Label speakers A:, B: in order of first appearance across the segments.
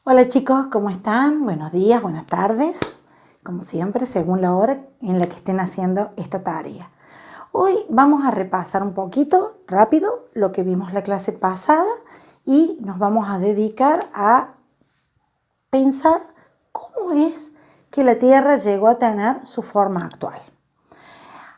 A: Hola chicos, ¿cómo están? Buenos días, buenas tardes, como siempre, según la hora en la que estén haciendo esta tarea. Hoy vamos a repasar un poquito rápido lo que vimos la clase pasada y nos vamos a dedicar a pensar cómo es que la Tierra llegó a tener su forma actual.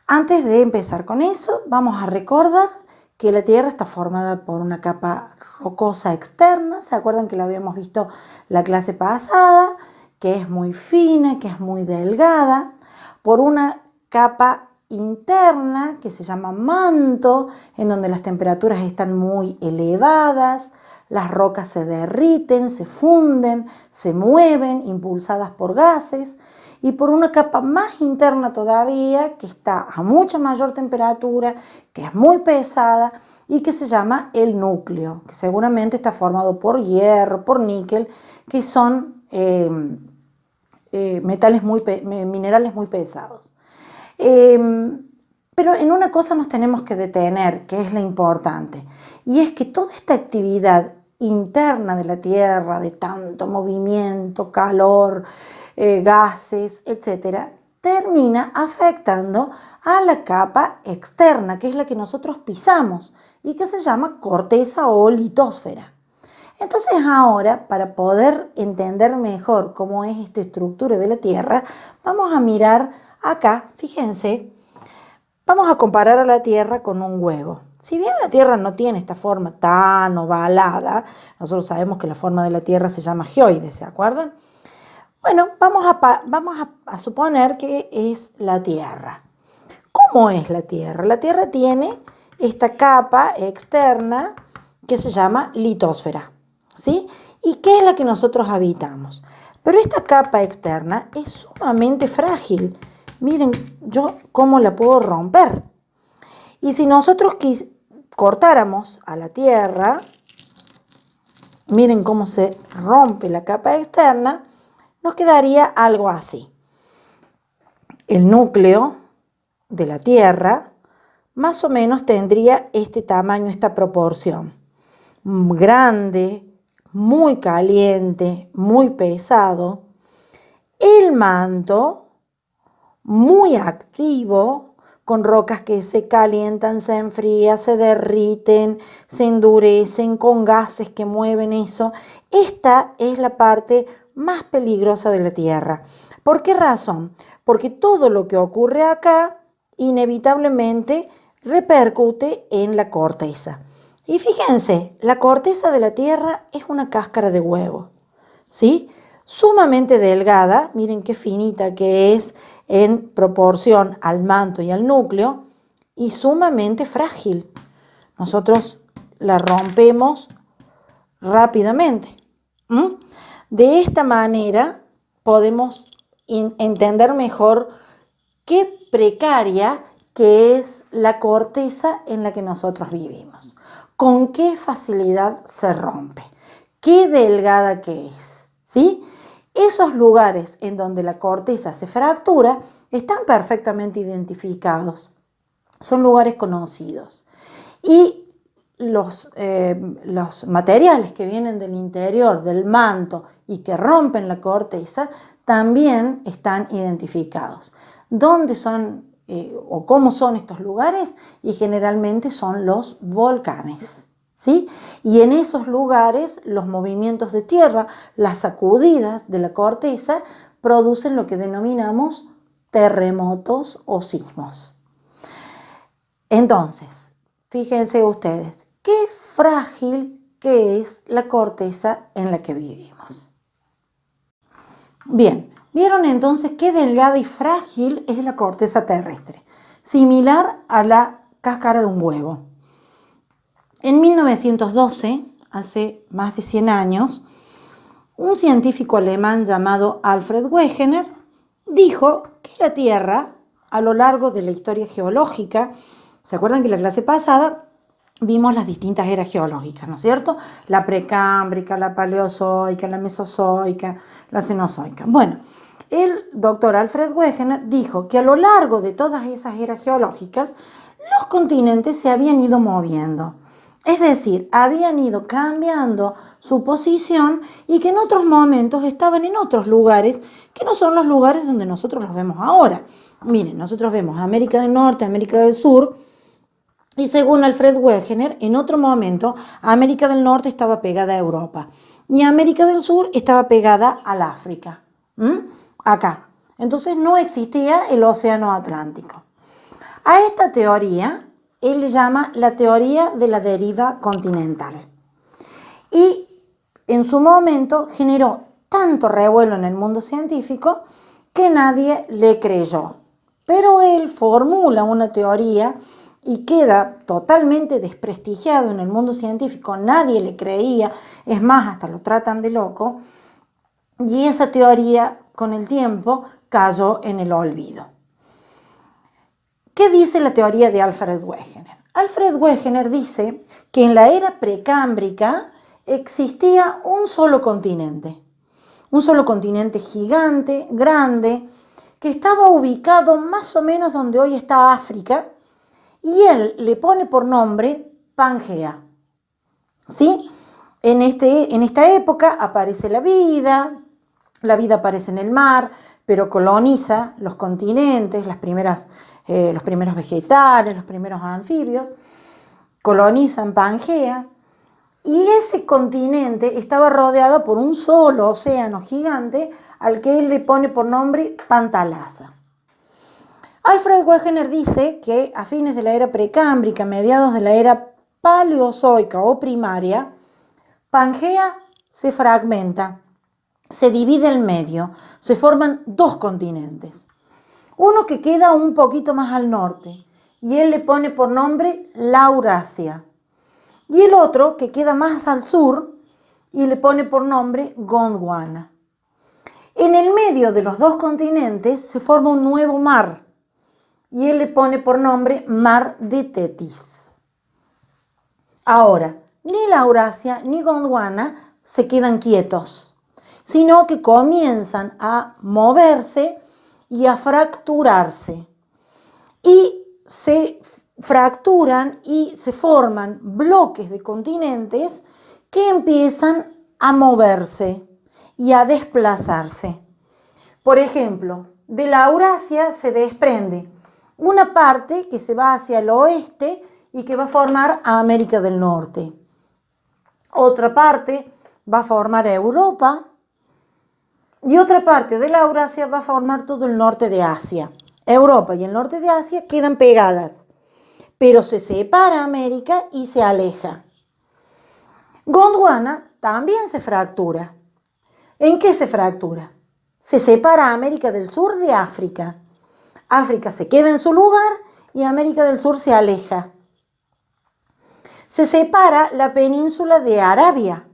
A: Antes de empezar con eso, vamos a recordar que la Tierra está formada por una capa rocosa externa. ¿Se acuerdan que lo habíamos visto la clase pasada? Que es muy fina, que es muy delgada. Por una capa interna que se llama manto, en donde las temperaturas están muy elevadas, las rocas se derriten, se funden, se mueven, impulsadas por gases. Y por una capa más interna todavía, que está a mucha mayor temperatura, que es muy pesada y que se llama el núcleo, que seguramente está formado por hierro, por níquel, que son minerales muy pesados. Pero en una cosa nos tenemos que detener, que es la importante, y es que toda esta actividad interna de la Tierra, de tanto movimiento, calor, gases, etcétera, termina afectando a la capa externa, que es la que nosotros pisamos y que se llama corteza o litosfera. Entonces ahora, para poder entender mejor cómo es esta estructura de la Tierra, vamos a mirar acá, fíjense, vamos a comparar a la Tierra con un huevo. Si bien la Tierra no tiene esta forma tan ovalada, nosotros sabemos que la forma de la Tierra se llama geoide, ¿se acuerdan? Bueno, vamos a suponer que es la Tierra. ¿Cómo es la Tierra? La Tierra tiene esta capa externa que se llama litosfera, ¿sí? ¿Y qué es la que nosotros habitamos? Pero esta capa externa es sumamente frágil. Miren, yo cómo la puedo romper. Y si nosotros cortáramos a la Tierra, miren cómo se rompe la capa externa, nos quedaría algo así. El núcleo de la Tierra más o menos tendría este tamaño, esta proporción. Grande, muy caliente, muy pesado. El manto, muy activo, con rocas que se calientan, se enfrían, se derriten, se endurecen, con gases que mueven eso. Esta es la parte más peligrosa de la Tierra. ¿Por qué razón? Porque todo lo que ocurre acá inevitablemente repercute en la corteza. Y fíjense, la corteza de la Tierra es una cáscara de huevo, ¿sí? Sumamente delgada, miren qué finita que es en proporción al manto y al núcleo, y sumamente frágil. Nosotros la rompemos rápidamente. De esta manera podemos entender mejor qué precaria que es la corteza en la que nosotros vivimos. Con qué facilidad se rompe. Qué delgada que es, ¿sí? Esos lugares en donde la corteza se fractura están perfectamente identificados. Son lugares conocidos. Y los materiales que vienen del interior, del manto y que rompen la corteza, también están identificados. ¿Dónde son o cómo son estos lugares? Y generalmente son los volcanes, ¿sí? Y en esos lugares los movimientos de tierra, las sacudidas de la corteza, producen lo que denominamos terremotos o sismos. Entonces, fíjense ustedes, qué frágil que es la corteza en la que vivimos. Bien, ¿vieron entonces qué delgada y frágil es la corteza terrestre? Similar a la cáscara de un huevo. En 1912, hace más de 100 años, un científico alemán llamado Alfred Wegener dijo que la Tierra, a lo largo de la historia geológica, ¿se acuerdan que en la clase pasada vimos las distintas eras geológicas, ¿no es cierto? La precámbrica, la paleozoica, la mesozoica, la cenozoica. Bueno, el doctor Alfred Wegener dijo que a lo largo de todas esas eras geológicas, los continentes se habían ido moviendo. Es decir, habían ido cambiando su posición y que en otros momentos estaban en otros lugares que no son los lugares donde nosotros los vemos ahora. Miren, nosotros vemos América del Norte, América del Sur, y según Alfred Wegener, en otro momento América del Norte estaba pegada a Europa y América del Sur estaba pegada al África. Acá. Entonces no existía el océano Atlántico. A esta teoría él le llama la teoría de la deriva continental. Y en su momento generó tanto revuelo en el mundo científico que nadie le creyó. Pero él formula una teoría y queda totalmente desprestigiado en el mundo científico, nadie le creía, es más, hasta lo tratan de loco, y esa teoría con el tiempo cayó en el olvido. ¿Qué dice la teoría de Alfred Wegener? Alfred Wegener dice que en la era precámbrica existía un solo continente gigante, grande, que estaba ubicado más o menos donde hoy está África, y él le pone por nombre Pangea. ¿Sí? En esta época aparece la vida aparece en el mar, pero coloniza los continentes, los primeros vegetales, los primeros anfibios, colonizan Pangea, y ese continente estaba rodeado por un solo océano gigante al que él le pone por nombre Pantalasa. Alfred Wegener dice que a fines de la era precámbrica, mediados de la era paleozoica o primaria, Pangea se fragmenta, se divide en medio, se forman dos continentes. Uno que queda un poquito más al norte y él le pone por nombre Laurasia. Y el otro que queda más al sur y le pone por nombre Gondwana. En el medio de los dos continentes se forma un nuevo mar y él le pone por nombre Mar de Tetis. Ahora, ni Laurasia ni Gondwana se quedan quietos, sino que comienzan a moverse y a fracturarse. Y se fracturan y se forman bloques de continentes que empiezan a moverse y a desplazarse. Por ejemplo, de la Eurasia se desprende una parte que se va hacia el oeste y que va a formar a América del Norte. Otra parte va a formar a Europa y otra parte de la Eurasia va a formar todo el norte de Asia. Europa y el norte de Asia quedan pegadas, pero se separa América y se aleja. Gondwana también se fractura. ¿En qué se fractura? Se separa América del Sur de África. África se queda en su lugar y América del Sur se aleja. Se separa la península de Arabia,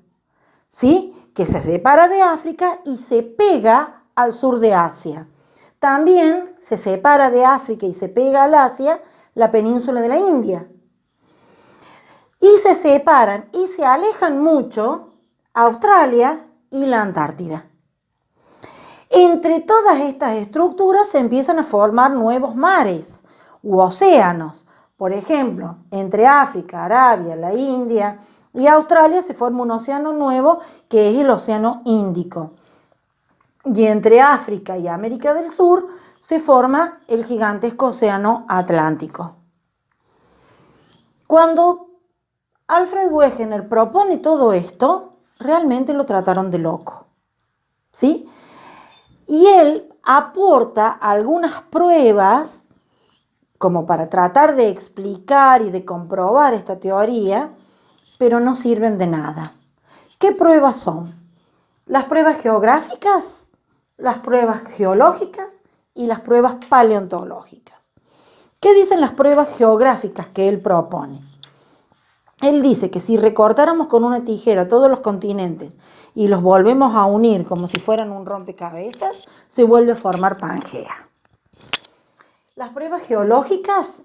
A: ¿sí? Que se separa de África y se pega al sur de Asia. También se separa de África y se pega al Asia la península de la India. Y se separan y se alejan mucho Australia y la Antártida. Entre todas estas estructuras se empiezan a formar nuevos mares u océanos. Por ejemplo, entre África, Arabia, la India y Australia se forma un océano nuevo que es el Océano Índico. Y entre África y América del Sur se forma el gigantesco Océano Atlántico. Cuando Alfred Wegener propone todo esto, realmente lo trataron de loco, ¿sí? Y él aporta algunas pruebas como para tratar de explicar y de comprobar esta teoría, pero no sirven de nada. ¿Qué pruebas son? Las pruebas geográficas, las pruebas geológicas y las pruebas paleontológicas. ¿Qué dicen las pruebas geográficas que él propone? Él dice que si recortáramos con una tijera todos los continentes y los volvemos a unir como si fueran un rompecabezas, se vuelve a formar Pangea. Las pruebas geológicas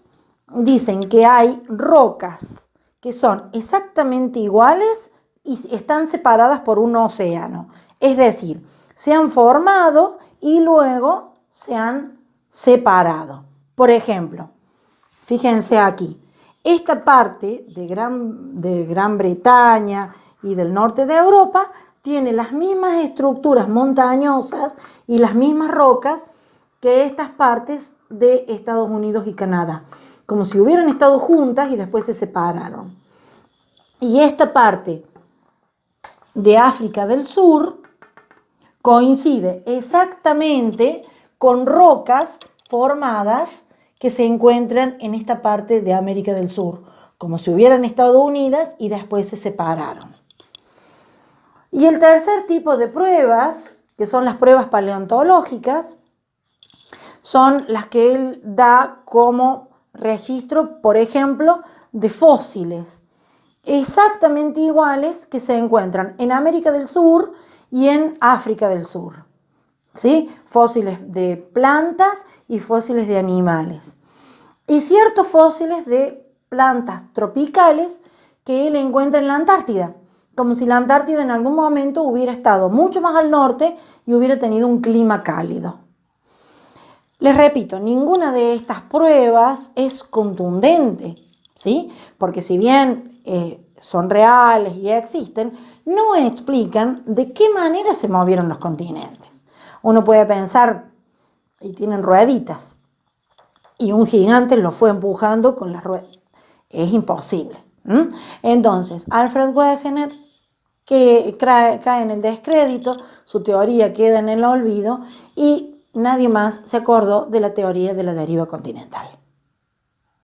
A: dicen que hay rocas que son exactamente iguales y están separadas por un océano. Es decir, se han formado y luego se han separado. Por ejemplo, fíjense aquí. esta parte de Gran Bretaña y del norte de Europa tiene las mismas estructuras montañosas y las mismas rocas que estas partes de Estados Unidos y Canadá, como si hubieran estado juntas y después se separaron. Y esta parte de África del Sur coincide exactamente con rocas formadas que se encuentran en esta parte de América del Sur, como si hubieran estado unidas y después se separaron. Y el tercer tipo de pruebas, que son las pruebas paleontológicas, son las que él da como registro, por ejemplo, de fósiles exactamente iguales que se encuentran en América del Sur y en África del Sur, ¿sí? Fósiles de plantas y fósiles de animales. Y ciertos fósiles de plantas tropicales que él encuentra en la Antártida, como si la Antártida en algún momento hubiera estado mucho más al norte y hubiera tenido un clima cálido. Les repito, ninguna de estas pruebas es contundente, ¿sí? Porque si bien son reales y existen, no explican de qué manera se movieron los continentes. Uno puede pensar, y tienen rueditas, y un gigante lo fue empujando con las ruedas. Es imposible. Entonces, Alfred Wegener que cae en el descrédito, su teoría queda en el olvido y nadie más se acordó de la teoría de la deriva continental.